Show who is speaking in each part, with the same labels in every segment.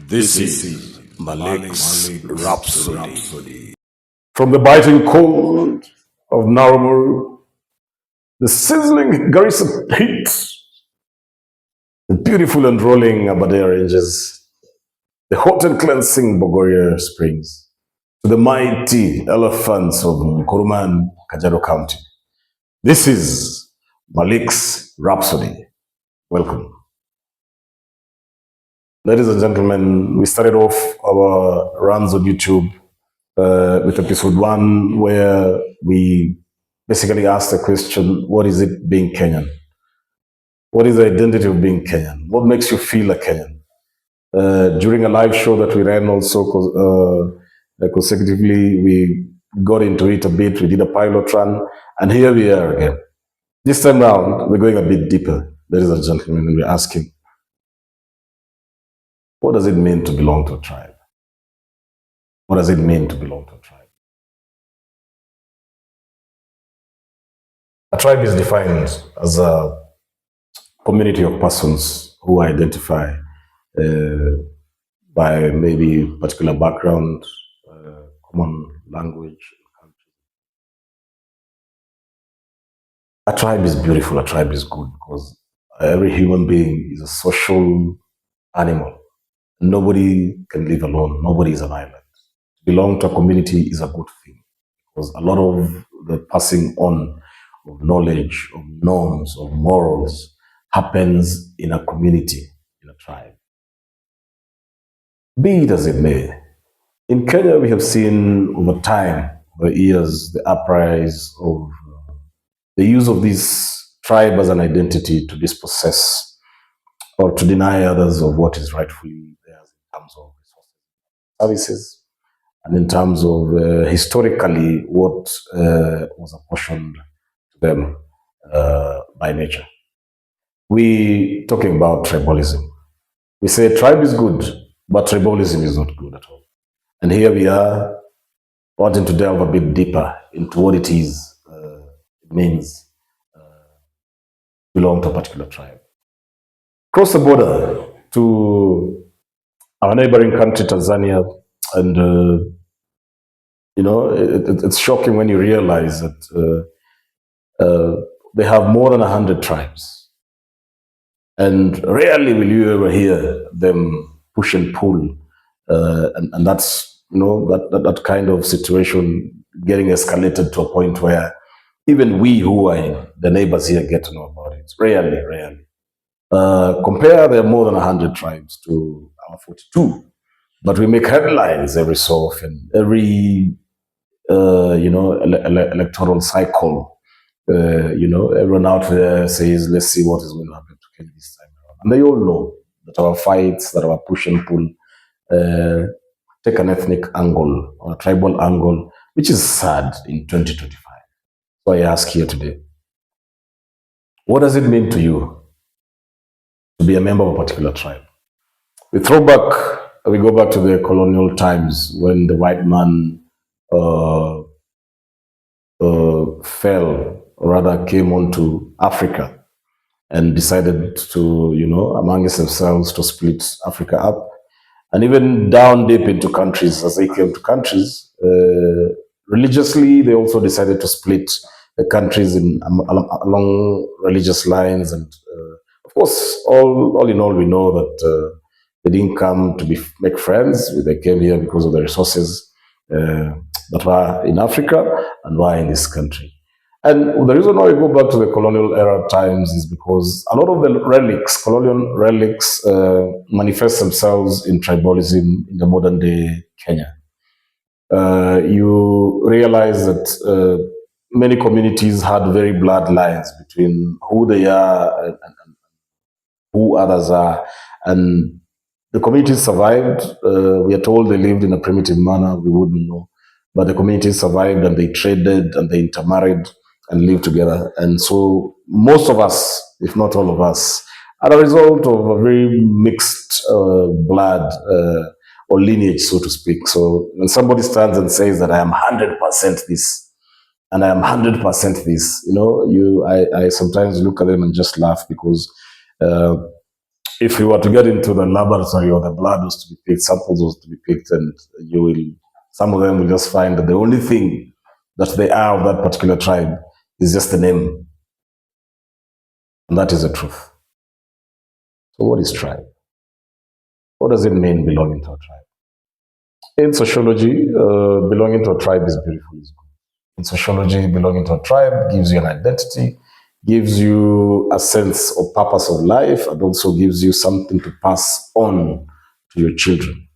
Speaker 1: This is Malik's Rhapsody.
Speaker 2: From the biting cold of Narumuru, the sizzling Garissa heat, the beautiful and rolling Aberdare Ranges, the hot and cleansing Bogoria Springs, to the mighty elephants of Nkuruman, Kajiado County. This is Malik's Rhapsody. Welcome. Ladies and gentlemen, we started off our runs on YouTube with episode 1, where we basically asked the question, what is it being Kenyan? What is the identity of being Kenyan? What makes you feel a Kenyan? During a live show that we ran also consecutively, we got into it a bit. We did a pilot run, and here we are again. This time round, we're going a bit deeper, ladies and gentlemen, and we're asking, what does it mean to belong to a tribe? What does it mean to belong to a tribe? A tribe is defined as a community of persons who identify by maybe particular background, common language. A tribe is beautiful, a tribe is good, because every human being is a social animal. Nobody can live alone, nobody is an island. To belong to a community is a good thing, because a lot of the passing on of knowledge, of norms, of morals happens in a community, in a tribe. Be it as it may, in Kenya we have seen over time, over years, the uprise of the use of this tribe as an identity to dispossess or to deny others of what is rightfully theirs in terms of resources, services, and in terms of historically what was apportioned to them by nature. We talking about tribalism. We say tribe is good, but tribalism is not good at all. And here we are wanting to delve a bit deeper into what it is, it means belong to a particular tribe. Cross the border to our neighboring country, Tanzania, and it's shocking when you realize that they have more than 100 tribes, and rarely will you ever hear them push and pull, and that's that kind of situation getting escalated to a point where even we who are the neighbors here get to know about it. Rarely. Compare there are more than 100 tribes to our 42, but we make headlines every so often, every electoral cycle. Everyone out there says, let's see what is going to happen to Kenya this time around. And they all know that our fights, that our push and pull take an ethnic angle or a tribal angle, which is sad in 2025. So I ask here today, what does it mean to you to be a member of a particular tribe? We go back to the colonial times when the white man fell, or rather came onto Africa and decided to, amongst themselves, to split Africa up. And even down deep into countries, as they came to countries, religiously, they also decided to split the countries along religious lines. And of course, all in all, we know that they didn't come to make friends. They came here because of the resources that were in Africa and were in this country. And the reason why we go back to the colonial era times is because a lot of the colonial relics, manifest themselves in tribalism in the modern day Kenya. You realize that many communities had very blood lines between who they are and who others are. And the communities survived. We are told they lived in a primitive manner. We wouldn't know. But the communities survived, and they traded and they intermarried and lived together. And so most of us, if not all of us, are a result of a very mixed blood or lineage, so to speak. So when somebody stands and says that I am 100% this, and I am 100% this, I sometimes look at them and just laugh, because if you were to get into the laboratory or the blood was to be picked, samples was to be picked, and you will, some of them will just find that the only thing that they are of that particular tribe is just the name. And that is the truth. So what is tribe? What does it mean belonging to a tribe? In sociology, belonging to a tribe is beautiful. It's good. In sociology, belonging to a tribe gives you an identity, gives you a sense of purpose of life, and also gives you something to pass on to your children.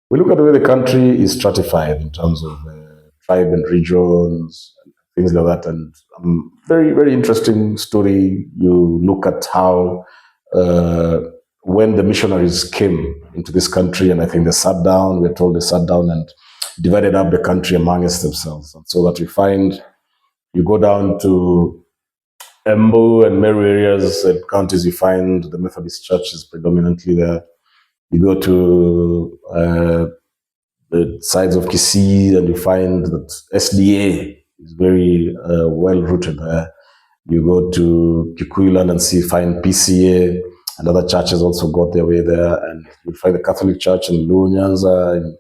Speaker 2: We look at the way the country is stratified in terms of tribe and regions, and things like that. And very, very interesting story. You look at how when the missionaries came into this country, and I think they sat down, we're told they sat down and divided up the country amongst themselves. And so that we find, you go down to Embu and Meru areas and counties, you find the Methodist Church is predominantly there. You go to the sides of Kisii and you find that SDA is very well rooted there. You go to Kikuyu land and find PCA, and other churches also got their way there. And you find the Catholic Church in Lunyanza, in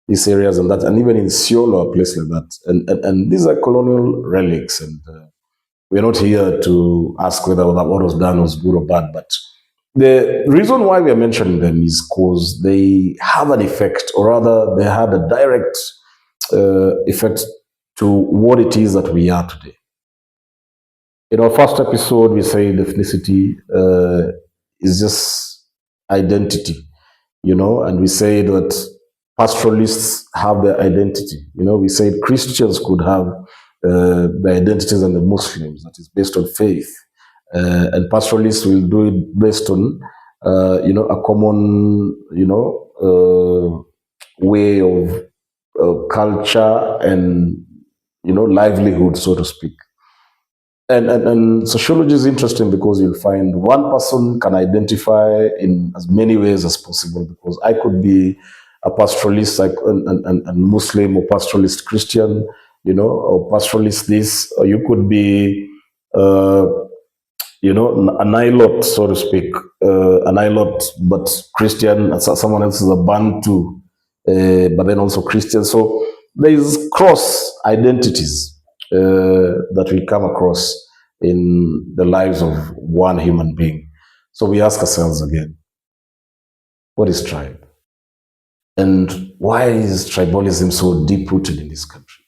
Speaker 2: these areas and that, and even in Siolo, a place like that. And these are colonial relics, and we're not here to ask whether what was done was good or bad, but the reason why we are mentioning them is because they have an effect, or rather, they had a direct effect to what it is that we are today. In our first episode, we said ethnicity is just identity, and we said that pastoralists have their identity. We said Christians could have the identities, and the Muslims, that is based on faith. And pastoralists will do it based on, a common, way of culture and, livelihood, so to speak. And sociology is interesting because you'll find one person can identify in as many ways as possible, because I could be a pastoralist and Muslim, or pastoralist Christian, or pastoralist this, or you could be, a Nilot, so to speak, a Nilot, but Christian, and someone else is a Bantu, but then also Christian. So there is cross identities that we come across in the lives of one human being. So we ask ourselves again, what is tribe? And why is tribalism so deep-rooted in this country?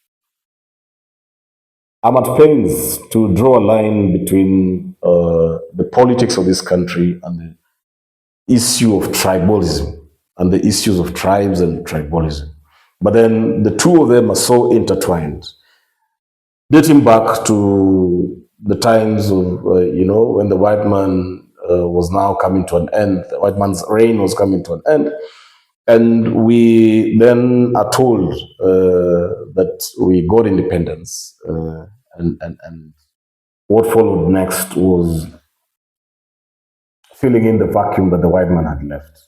Speaker 2: I'm at pains to draw a line between the politics of this country and the issue of tribalism, and the issues of tribes and tribalism. But then the two of them are so intertwined, dating back to the times of, when the white man was now coming to an end, the white man's reign was coming to an end. And we then are told that we got independence, and what followed next was filling in the vacuum that the white man had left.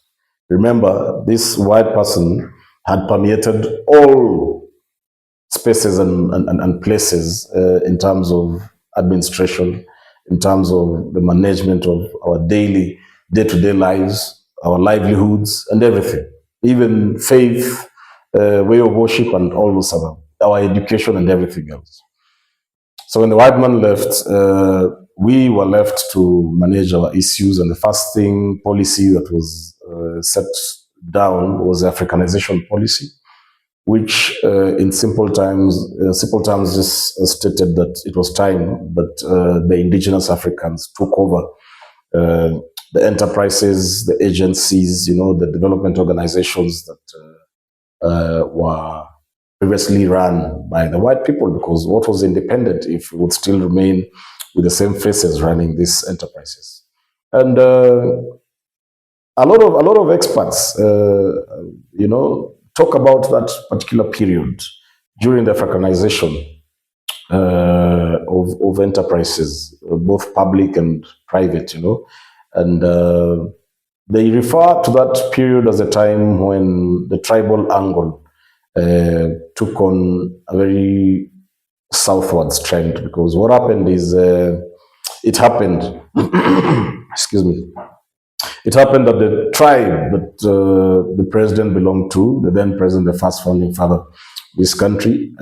Speaker 2: Remember, this white person had permeated all spaces and places in terms of administration, in terms of the management of our daily, day-to-day lives, our livelihoods, and everything, even faith, way of worship, and all those other, our education and everything else. So when the white man left, we were left to manage our issues, and the first thing policy that was set down was the Africanization policy, which in simple terms just stated that it was time that the indigenous Africans took over the enterprises, the agencies, the development organizations that were previously run by the white people, because what was independent if we would still remain with the same faces running these enterprises? And a lot of experts, talk about that particular period during the Africanization of enterprises, both public and private, and they refer to that period as a time when the tribal angle took on a very southwards trend, because what happened is it happened excuse me, It happened that the tribe that the president belonged to, the then president, the first founding father of this country,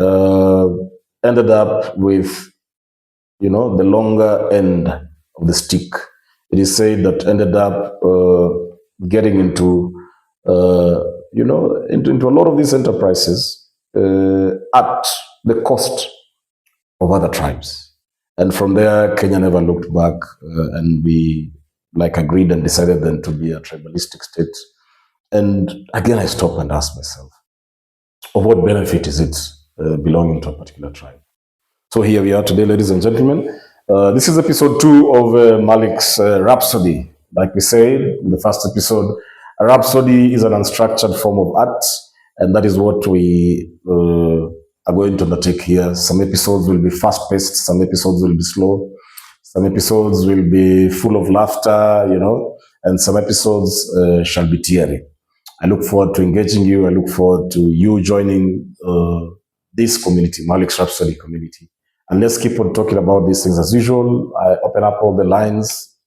Speaker 2: ended up with, the longer end of the stick. It is said that ended up getting uh, into a lot of these enterprises at the cost of other tribes. And from there, Kenya never looked back, and we agreed and decided then to be a tribalistic state. And again, I stop and ask myself, of what benefit is it belonging to a particular tribe? So here we are today, ladies and gentlemen. This is episode 2 of Malik's Rhapsody. Like we said in the first episode, a rhapsody is an unstructured form of art, and that is what we are going to undertake here. Some episodes will be fast-paced, some episodes will be slow, some episodes will be full of laughter, and some episodes shall be teary. I look forward to engaging you. I look forward to you joining this community, Malik's Rhapsody community. And let's keep on talking about these things as usual. I open up all the lines.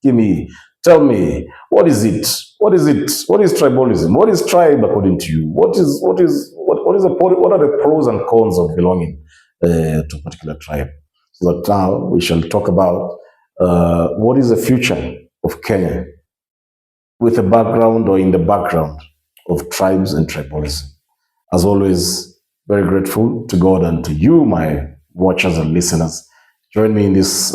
Speaker 2: Tell me, what is it? What is it? What is tribalism? What is tribe according to you? What are the pros and cons of belonging to a particular tribe? So that now we shall talk about what is the future of Kenya with a background or in the background of tribes and tribalism. As always, very grateful to God and to you, my watchers and listeners. Join me in this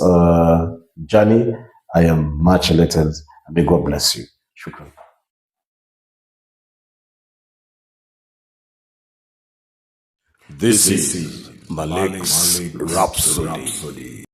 Speaker 2: journey. I am much elated, and may God bless you. Shukran.
Speaker 1: This is Malik's Rhapsody.